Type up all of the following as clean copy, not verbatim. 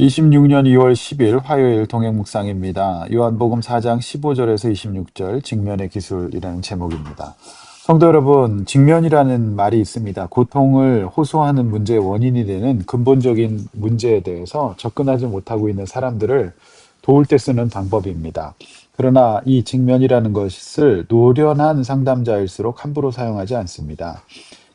26년 2월 10일 화요일 동행 묵상입니다. 요한복음 4장 15절에서 26절 직면의 기술이라는 제목입니다. 성도 여러분, 직면이라는 말이 있습니다. 고통을 호소하는 문제의 원인이 되는 근본적인 문제에 대해서 접근하지 못하고 있는 사람들을 도울 때 쓰는 방법입니다. 그러나 이 직면이라는 것을 노련한 상담자일수록 함부로 사용하지 않습니다.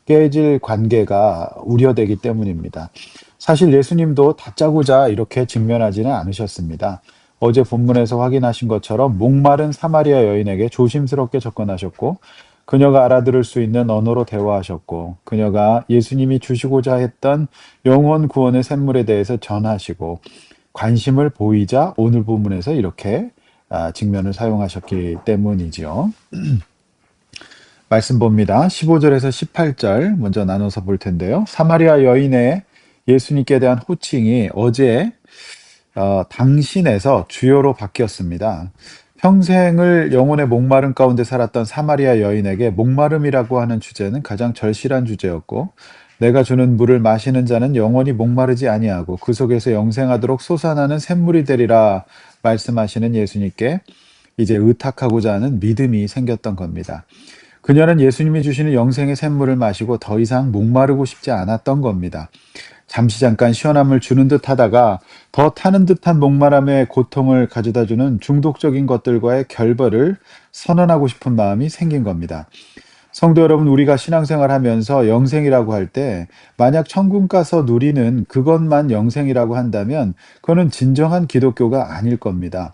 깨질 관계가 우려되기 때문입니다. 사실 예수님도 다짜고짜 이렇게 직면하지는 않으셨습니다. 어제 본문에서 확인하신 것처럼 목마른 사마리아 여인에게 조심스럽게 접근하셨고, 그녀가 알아들을 수 있는 언어로 대화하셨고, 그녀가 예수님이 주시고자 했던 영혼 구원의 샘물에 대해서 전하시고, 관심을 보이자 오늘 본문에서 이렇게 직면을 사용하셨기 때문이지요. 말씀 봅니다. 15절에서 18절 먼저 나눠서 볼 텐데요. 사마리아 여인의 예수님께 대한 호칭이 어제 당신에서 주요로 바뀌었습니다. 평생을 영혼의 목마름 가운데 살았던 사마리아 여인에게 목마름이라고 하는 주제는 가장 절실한 주제였고, 내가 주는 물을 마시는 자는 영원히 목마르지 아니하고 그 속에서 영생하도록 솟아나는 샘물이 되리라 말씀하시는 예수님께 이제 의탁하고자 하는 믿음이 생겼던 겁니다. 그녀는 예수님이 주시는 영생의 샘물을 마시고 더 이상 목마르고 싶지 않았던 겁니다. 잠깐 시원함을 주는 듯 하다가 더 타는 듯한 목마름의 고통을 가져다주는 중독적인 것들과의 결별을 선언하고 싶은 마음이 생긴 겁니다. 성도 여러분, 우리가 신앙생활 하면서 영생이라고 할 때 만약 천국 가서 누리는 그것만 영생이라고 한다면 그거는 진정한 기독교가 아닐 겁니다.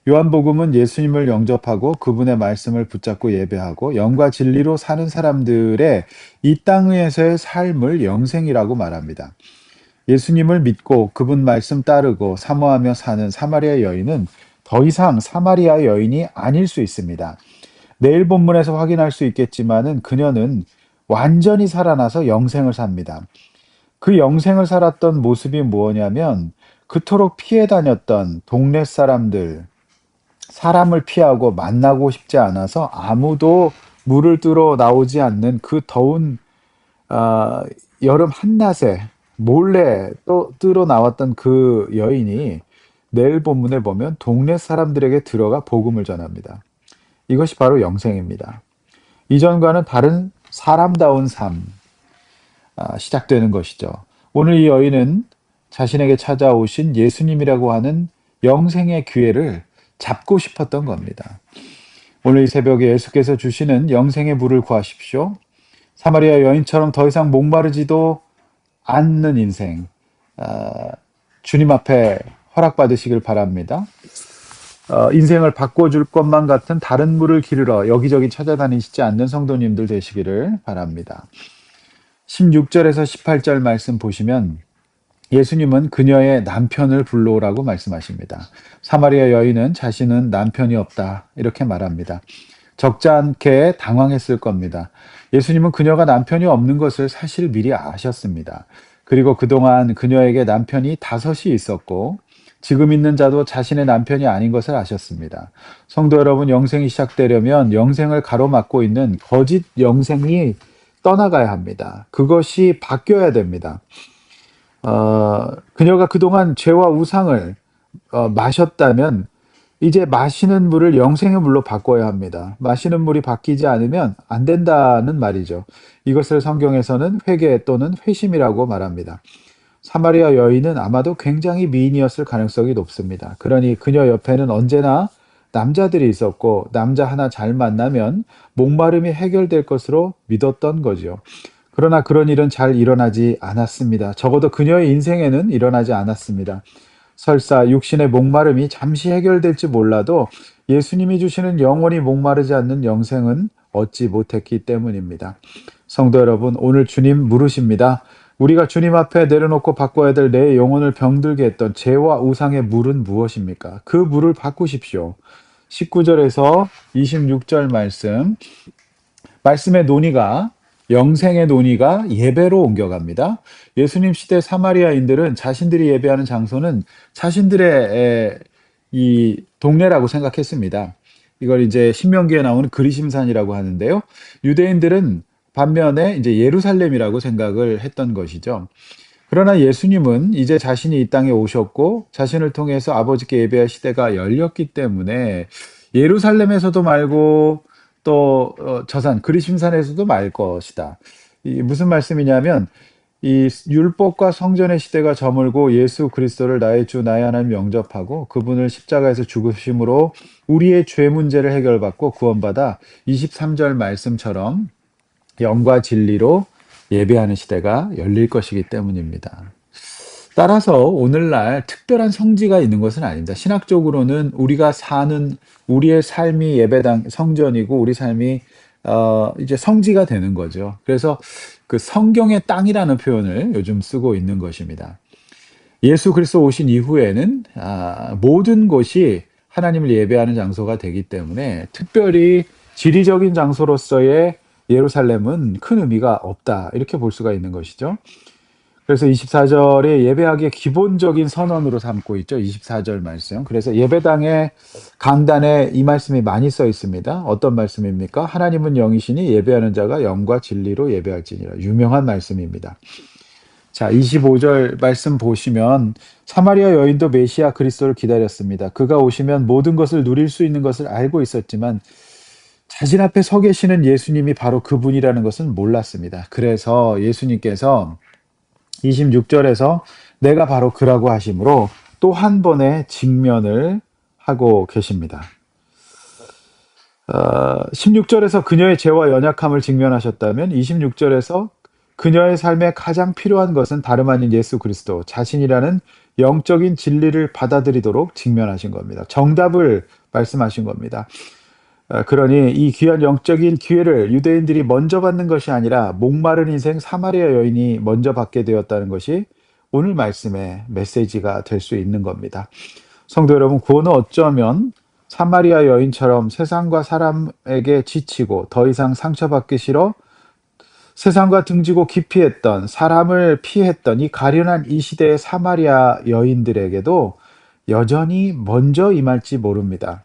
요한복음은 예수님을 영접하고 그분의 말씀을 붙잡고 예배하고 영과 진리로 사는 사람들의 이 땅에서의 삶을 영생이라고 말합니다. 예수님을 믿고 그분 말씀 따르고 사모하며 사는 사마리아 여인은 더 이상 사마리아 여인이 아닐 수 있습니다. 내일 본문에서 확인할 수 있겠지만은 그녀는 완전히 살아나서 영생을 삽니다. 그 영생을 살았던 모습이 뭐냐면 그토록 피해 다녔던 동네 사람들, 사람을 피하고 만나고 싶지 않아서 아무도 물을 뜨러 나오지 않는 그 더운 아, 여름 한낮에 몰래 또 뜨러 나왔던 그 여인이 내일 본문에 보면 동네 사람들에게 들어가 복음을 전합니다. 이것이 바로 영생입니다. 이전과는 다른 사람다운 삶, 시작되는 것이죠. 오늘 이 여인은 자신에게 찾아오신 예수님이라고 하는 영생의 기회를 잡고 싶었던 겁니다. 오늘 이 새벽에 예수께서 주시는 영생의 물을 구하십시오. 사마리아 여인처럼 더 이상 목마르지도 않는 인생, 주님 앞에 허락받으시길 바랍니다. 인생을 바꿔줄 것만 같은 다른 물을 기르러 여기저기 찾아다니시지 않는 성도님들 되시기를 바랍니다. 16절에서 18절 말씀 보시면 예수님은 그녀의 남편을 불러오라고 말씀하십니다. 사마리아 여인은 자신은 남편이 없다 이렇게 말합니다. 적잖게 당황했을 겁니다. 예수님은 그녀가 남편이 없는 것을 사실 미리 아셨습니다. 그리고 그동안 그녀에게 남편이 5이 있었고 지금 있는 자도 자신의 남편이 아닌 것을 아셨습니다. 성도 여러분, 영생이 시작되려면 영생을 가로막고 있는 거짓 영생이 떠나가야 합니다. 그것이 바뀌어야 됩니다. 그녀가 그동안 죄와 우상을 마셨다면 이제 마시는 물을 영생의 물로 바꿔야 합니다. 마시는 물이 바뀌지 않으면 안 된다는 말이죠. 이것을 성경에서는 회개 또는 회심이라고 말합니다. 사마리아 여인은 아마도 굉장히 미인이었을 가능성이 높습니다. 그러니 그녀 옆에는 언제나 남자들이 있었고 남자 하나 잘 만나면 목마름이 해결될 것으로 믿었던 거죠. 그러나 그런 일은 잘 일어나지 않았습니다. 적어도 그녀의 인생에는 일어나지 않았습니다. 설사 육신의 목마름이 잠시 해결될지 몰라도 예수님이 주시는 영원히 목마르지 않는 영생은 얻지 못했기 때문입니다. 성도 여러분, 오늘 주님 물으십니다. 우리가 주님 앞에 내려놓고 바꿔야 될 내 영혼을 병들게 했던 죄와 우상의 물은 무엇입니까? 그 물을 바꾸십시오. 19절에서 26절 말씀의 논의가 영생의 논의가 예배로 옮겨갑니다. 예수님 시대 사마리아인들은 자신들이 예배하는 장소는 자신들의 이 동네라고 생각했습니다. 이걸 이제 신명기에 나오는 그리심산이라고 하는데요. 유대인들은 반면에 이제 예루살렘이라고 생각을 했던 것이죠. 그러나 예수님은 이제 자신이 이 땅에 오셨고 자신을 통해서 아버지께 예배할 시대가 열렸기 때문에 예루살렘에서도 말고 또 저산 그리심산에서도 말 것이다. 이 무슨 말씀이냐면 이 율법과 성전의 시대가 저물고 예수 그리스도를 나의 주 나의 하나님 영접하고 그분을 십자가에서 죽으심으로 우리의 죄 문제를 해결받고 구원받아 23절 말씀처럼 영과 진리로 예배하는 시대가 열릴 것이기 때문입니다. 따라서 오늘날 특별한 성지가 있는 것은 아닙니다. 신학적으로는 우리가 사는 우리의 삶이 예배당 성전이고 우리 삶이 이제 성지가 되는 거죠. 그래서 그 성경의 땅이라는 표현을 요즘 쓰고 있는 것입니다. 예수 그리스도 오신 이후에는 모든 곳이 하나님을 예배하는 장소가 되기 때문에 특별히 지리적인 장소로서의 예루살렘은 큰 의미가 없다. 이렇게 볼 수가 있는 것이죠. 그래서 24절에 예배하기의 기본적인 선언으로 삼고 있죠. 24절 말씀. 그래서 예배당의 강단에 이 말씀이 많이 써 있습니다. 어떤 말씀입니까? 하나님은 영이시니 예배하는 자가 영과 진리로 예배할지니라. 유명한 말씀입니다. 자, 25절 말씀 보시면 사마리아 여인도 메시아 그리스도를 기다렸습니다. 그가 오시면 모든 것을 누릴 수 있는 것을 알고 있었지만 자신 앞에 서 계시는 예수님이 바로 그분이라는 것은 몰랐습니다. 그래서 예수님께서 26절에서 내가 바로 그라고 하심으로 또 한 번의 직면을 하고 계십니다. 16절에서 그녀의 죄와 연약함을 직면하셨다면 26절에서 그녀의 삶에 가장 필요한 것은 다름 아닌 예수 그리스도 자신이라는 영적인 진리를 받아들이도록 직면하신 겁니다. 정답을 말씀하신 겁니다. 그러니 이 귀한 영적인 기회를 유대인들이 먼저 받는 것이 아니라 목마른 인생 사마리아 여인이 먼저 받게 되었다는 것이 오늘 말씀의 메시지가 될 수 있는 겁니다. 성도 여러분, 구원은 어쩌면 사마리아 여인처럼 세상과 사람에게 지치고 더 이상 상처받기 싫어 세상과 등지고 기피했던 사람을 피했던 이 가련한 이 시대의 사마리아 여인들에게도 여전히 먼저 임할지 모릅니다.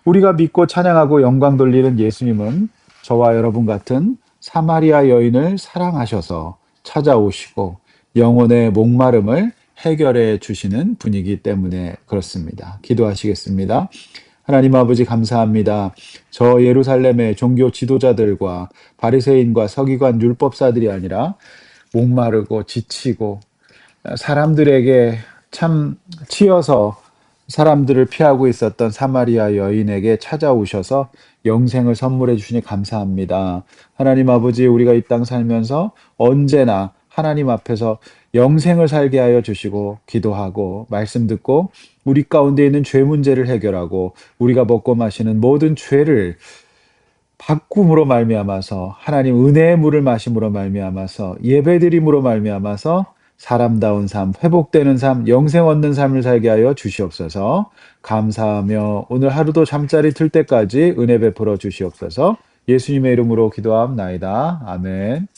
우리가 믿고 찬양하고 영광 돌리는 예수님은 저와 여러분 같은 사마리아 여인을 사랑하셔서 찾아오시고 영혼의 목마름을 해결해 주시는 분이기 때문에 그렇습니다. 기도하시겠습니다. 하나님 아버지 감사합니다. 저 예루살렘의 종교 지도자들과 바리새인과 서기관 율법사들이 아니라 목마르고 지치고 사람들에게 참 치여서 사람들을 피하고 있었던 사마리아 여인에게 찾아오셔서 영생을 선물해 주시니 감사합니다. 하나님 아버지, 우리가 이 땅 살면서 언제나 하나님 앞에서 영생을 살게 하여 주시고 기도하고 말씀 듣고 우리 가운데 있는 죄 문제를 해결하고 우리가 먹고 마시는 모든 죄를 바꿈으로 말미암아서 하나님 은혜의 물을 마심으로 말미암아서 예배드림으로 말미암아서 사람다운 삶, 회복되는 삶, 영생 얻는 삶을 살게 하여 주시옵소서. 감사하며 오늘 하루도 잠자리 들 때까지 은혜 베풀어 주시옵소서. 예수님의 이름으로 기도함나이다. 아멘.